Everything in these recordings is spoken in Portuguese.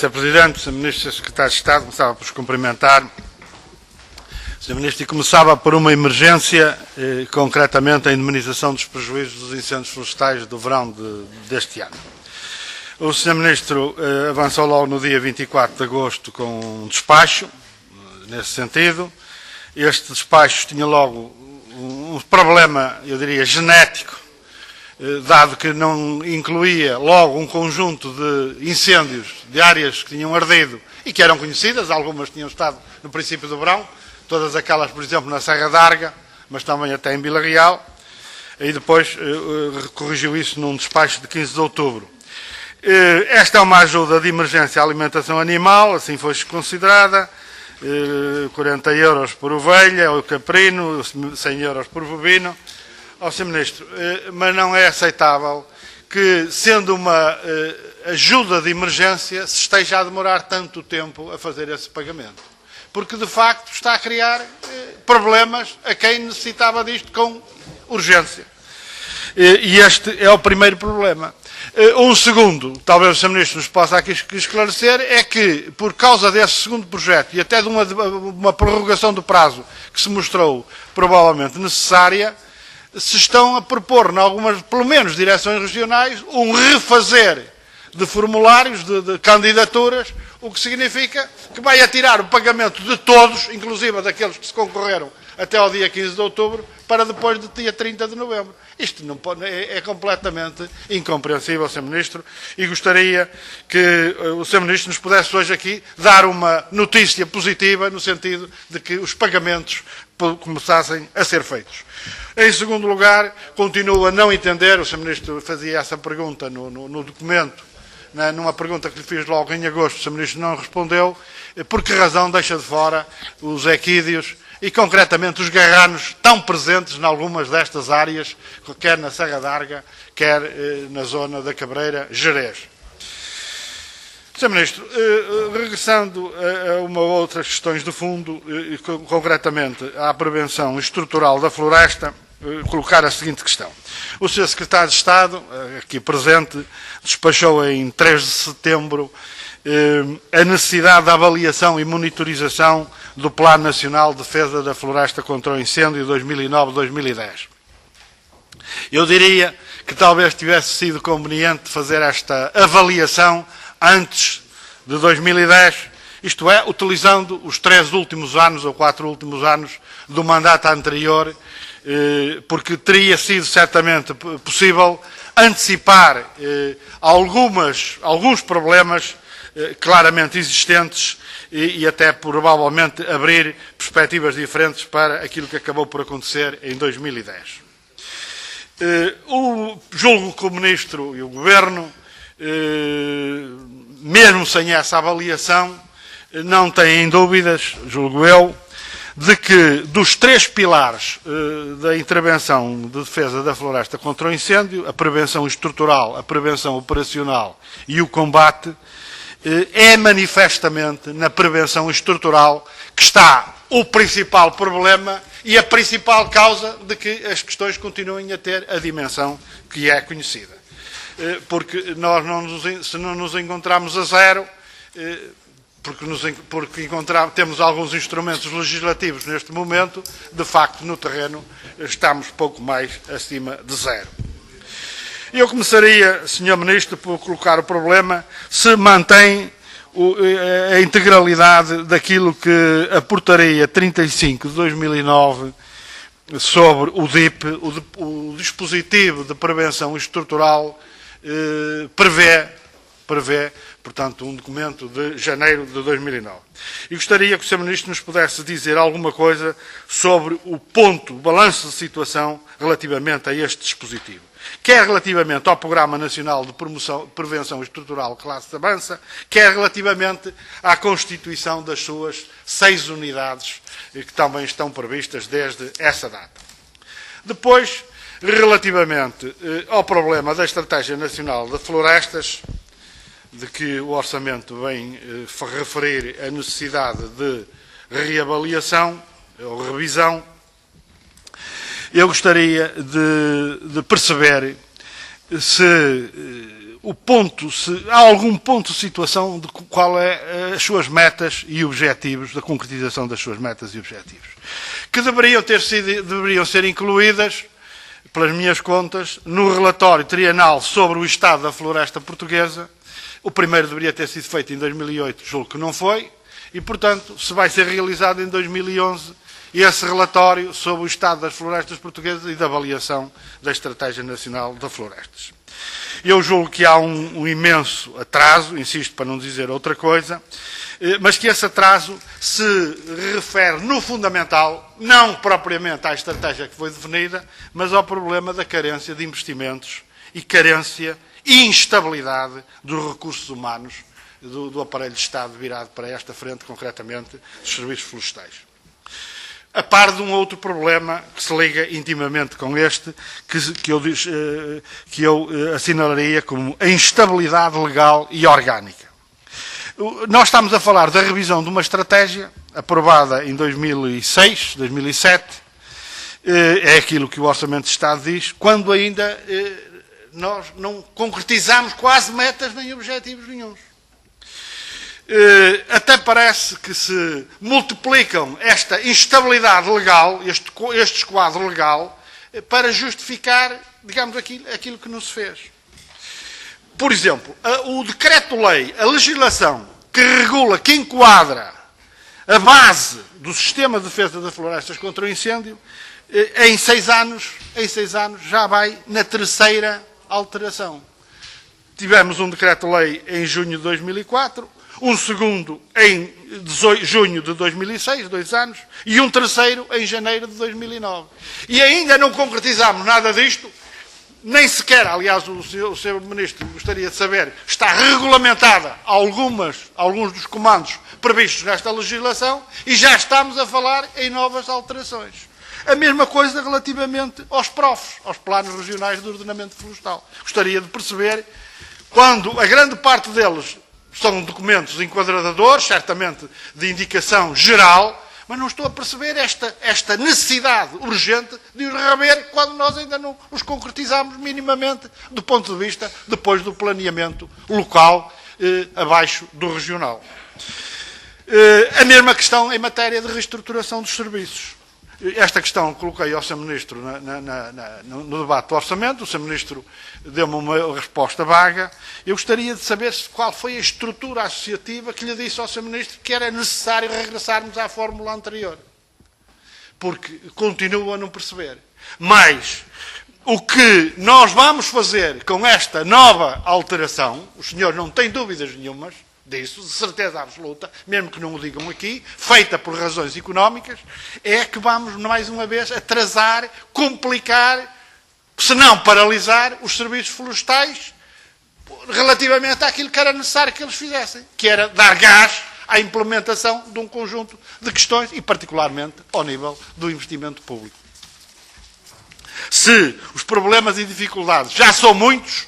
Sr. Presidente, Sr. Ministro, Sr. Secretário de Estado, começava por os cumprimentar. Sr. Ministro, e começava por uma emergência, concretamente a indemnização dos prejuízos dos incêndios florestais do verão deste ano. O Sr. Ministro avançou logo no dia 24 de agosto com um despacho, nesse sentido. Este despacho tinha logo um problema, eu diria, genético, dado que não incluía logo um conjunto de incêndios de áreas que tinham ardido e que eram conhecidas, algumas tinham estado no princípio do verão, todas aquelas, por exemplo, na Serra d'Arga, mas também até em Vila Real, e depois corrigiu isso num despacho de 15 de outubro. Esta é uma ajuda de emergência à alimentação animal, assim foi considerada, 40 euros por ovelha, ou caprino, 100 euros por bovino. Ó, Sr. Ministro, mas não é aceitável que, sendo uma ajuda de emergência, se esteja a demorar tanto tempo a fazer esse pagamento. Porque, de facto, está a criar problemas a quem necessitava disto com urgência. E este é o primeiro problema. Um segundo, talvez o Sr. Ministro nos possa aqui esclarecer, é que, por causa desse segundo projeto e até de uma prorrogação do prazo que se mostrou provavelmente necessária, se estão a propor, em algumas, pelo menos, direções regionais, um refazer de formulários, de candidaturas, o que significa que vai atirar o pagamento de todos, inclusive daqueles que se concorreram até ao dia 15 de outubro, para depois do dia 30 de novembro. Isto não pode, é completamente incompreensível, Sr. Ministro, e gostaria que o Sr. Ministro nos pudesse hoje aqui dar uma notícia positiva, no sentido de que os pagamentos começassem a ser feitos. Em segundo lugar, continuo a não entender, o Sr. Ministro fazia essa pergunta no documento, numa pergunta que lhe fiz logo em agosto, o Sr. Ministro não respondeu, por que razão deixa de fora os equídeos e, concretamente, os garranos tão presentes em algumas destas áreas, quer na Serra d'Arga, quer na zona da Cabreira, Gerês. Sr. Ministro, regressando a uma ou outras questões de fundo, concretamente à prevenção estrutural da floresta, colocar a seguinte questão. O Sr. Secretário de Estado, aqui presente, despachou em 3 de setembro a necessidade de avaliação e monitorização do Plano Nacional de Defesa da Floresta contra o Incêndio 2009-2010. Eu diria que talvez tivesse sido conveniente fazer esta avaliação antes de 2010, isto é, utilizando os 3 últimos anos ou 4 últimos anos do mandato anterior, porque teria sido certamente possível antecipar alguns problemas claramente existentes e até provavelmente abrir perspectivas diferentes para aquilo que acabou por acontecer em 2010. Julgo que o Ministro e o Governo, mesmo sem essa avaliação, não têm dúvidas, julgo eu, de que dos 3 pilares da intervenção de defesa da floresta contra o incêndio, a prevenção estrutural, a prevenção operacional e o combate, é manifestamente na prevenção estrutural que está o principal problema e a principal causa de que as questões continuem a ter a dimensão que é conhecida. Porque nós se não nos encontramos a zero, porque temos alguns instrumentos legislativos neste momento, de facto, no terreno, estamos pouco mais acima de zero. Eu começaria, Sr. Ministro, por colocar o problema se mantém a integralidade daquilo que a Portaria 35 de 2009 sobre o DIP, o Dispositivo de Prevenção Estrutural, prevê, portanto, um documento de janeiro de 2009. E gostaria que o Sr. Ministro nos pudesse dizer alguma coisa sobre o balanço de situação relativamente a este dispositivo. Quer relativamente ao Programa Nacional de Prevenção Estrutural Classe Avança, quer relativamente à constituição das suas 6 unidades, que também estão previstas desde essa data. Depois, relativamente ao problema da Estratégia Nacional de Florestas, de que o orçamento vem referir a necessidade de reavaliação ou revisão, eu gostaria de perceber se há algum ponto de situação de qual é as suas metas e objetivos, da concretização das suas metas e objetivos, que deveriam ser incluídas, pelas minhas contas, no relatório trienal sobre o estado da floresta portuguesa. O primeiro deveria ter sido feito em 2008, julgo que não foi, e, portanto, se vai ser realizado em 2011 esse relatório sobre o estado das florestas portuguesas e da avaliação da Estratégia Nacional de Florestas. Eu julgo que há um imenso atraso, insisto para não dizer outra coisa, mas que esse atraso se refere no fundamental, não propriamente à estratégia que foi definida, mas ao problema da carência de investimentos e carência e instabilidade dos recursos humanos do aparelho de Estado virado para esta frente, concretamente dos serviços florestais. A par de um outro problema que se liga intimamente com este, que eu assinalaria como a instabilidade legal e orgânica. Nós estamos a falar da revisão de uma estratégia aprovada em 2006, 2007, é aquilo que o Orçamento de Estado diz, quando ainda nós não concretizamos quase metas nem objetivos nenhuns. Até parece que se multiplicam esta instabilidade legal, este esquadro legal, para justificar, digamos, aquilo que não se fez. Por exemplo, o decreto-lei, a legislação que regula, que enquadra a base do sistema de defesa das florestas contra o incêndio, em 6 anos já vai na 3ª alteração. Tivemos um decreto-lei em junho de 2004, um segundo em junho de 2006, 2 anos, e um terceiro em janeiro de 2009. E ainda não concretizamos nada disto, nem sequer, aliás, o Sr. Ministro gostaria de saber, está regulamentada alguns dos comandos previstos nesta legislação e já estamos a falar em novas alterações. A mesma coisa relativamente aos PROFs, aos Planos Regionais de Ordenamento Florestal. Gostaria de perceber, quando a grande parte deles são documentos enquadradores, certamente de indicação geral, mas não estou a perceber esta necessidade urgente de os rever quando nós ainda não os concretizamos minimamente do ponto de vista depois do planeamento local abaixo do regional. A mesma questão em matéria de reestruturação dos serviços. Esta questão coloquei ao Sr. Ministro no debate do orçamento, o Sr. Ministro deu-me uma resposta vaga. Eu gostaria de saber qual foi a estrutura associativa que lhe disse ao Sr. Ministro que era necessário regressarmos à fórmula anterior. Porque continuo a não perceber. Mas o que nós vamos fazer com esta nova alteração, os senhores não têm dúvidas nenhumas disso, de certeza absoluta, mesmo que não o digam aqui, feita por razões económicas, é que vamos, mais uma vez, atrasar, complicar, se não paralisar, os serviços florestais relativamente àquilo que era necessário que eles fizessem, que era dar gás à implementação de um conjunto de questões e, particularmente, ao nível do investimento público. Se os problemas e dificuldades já são muitos,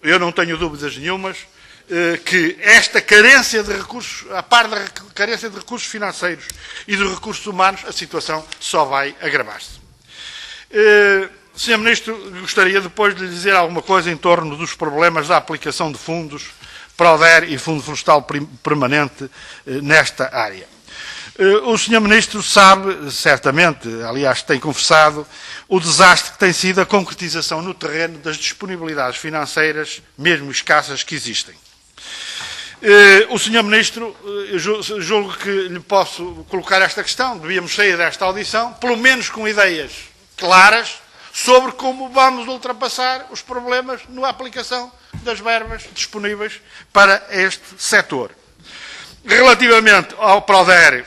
eu não tenho dúvidas nenhumas, que esta carência de recursos, a par da carência de recursos financeiros e de recursos humanos, a situação só vai agravar-se. Sr. Ministro, gostaria depois de lhe dizer alguma coisa em torno dos problemas da aplicação de fundos PRODER e Fundo Florestal Permanente nesta área. O Sr. Ministro sabe, certamente, aliás tem confessado, o desastre que tem sido a concretização no terreno das disponibilidades financeiras, mesmo escassas, que existem. O Sr. Ministro, julgo que lhe posso colocar esta questão, devíamos sair desta audição, pelo menos com ideias claras sobre como vamos ultrapassar os problemas na aplicação das verbas disponíveis para este setor. Relativamente ao PRODER,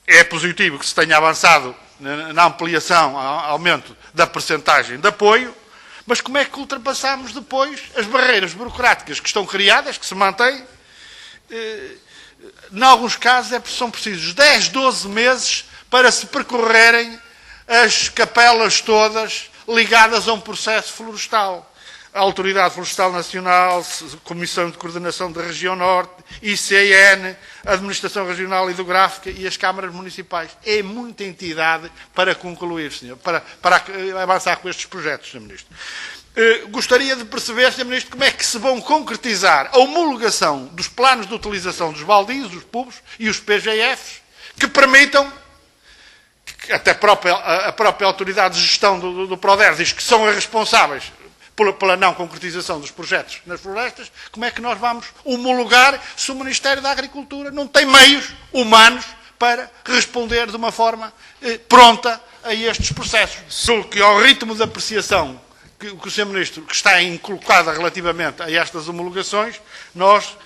é positivo que se tenha avançado na ampliação, aumento da percentagem de apoio, mas como é que ultrapassamos depois as barreiras burocráticas que estão criadas, que se mantêm? Em alguns casos são precisos 10, 12 meses para se percorrerem as capelas todas ligadas a um processo florestal. A Autoridade Florestal Nacional, Comissão de Coordenação da Região Norte, ICN, Administração Regional Hidrográfica e as câmaras municipais. É muita entidade para concluir, senhor, para avançar com estes projetos, Sr. Ministro. Gostaria de perceber, Sr. Ministro, como é que se vão concretizar a homologação dos planos de utilização dos baldios, os PUBs e os PGFs, que permitam, que até a própria autoridade de gestão do PRODER diz que são as responsáveis pela não concretização dos projetos nas florestas, como é que nós vamos homologar se o Ministério da Agricultura não tem meios humanos para responder de uma forma pronta a estes processos? Só que ao ritmo de apreciação que o Sr. Ministro que está colocada relativamente a estas homologações, nós,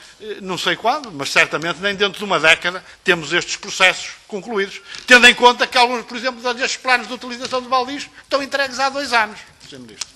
não sei quando, mas certamente nem dentro de uma década, temos estes processos concluídos, tendo em conta que alguns, por exemplo, destes planos de utilização de baldios estão entregues há 2 anos, Sr. Ministro.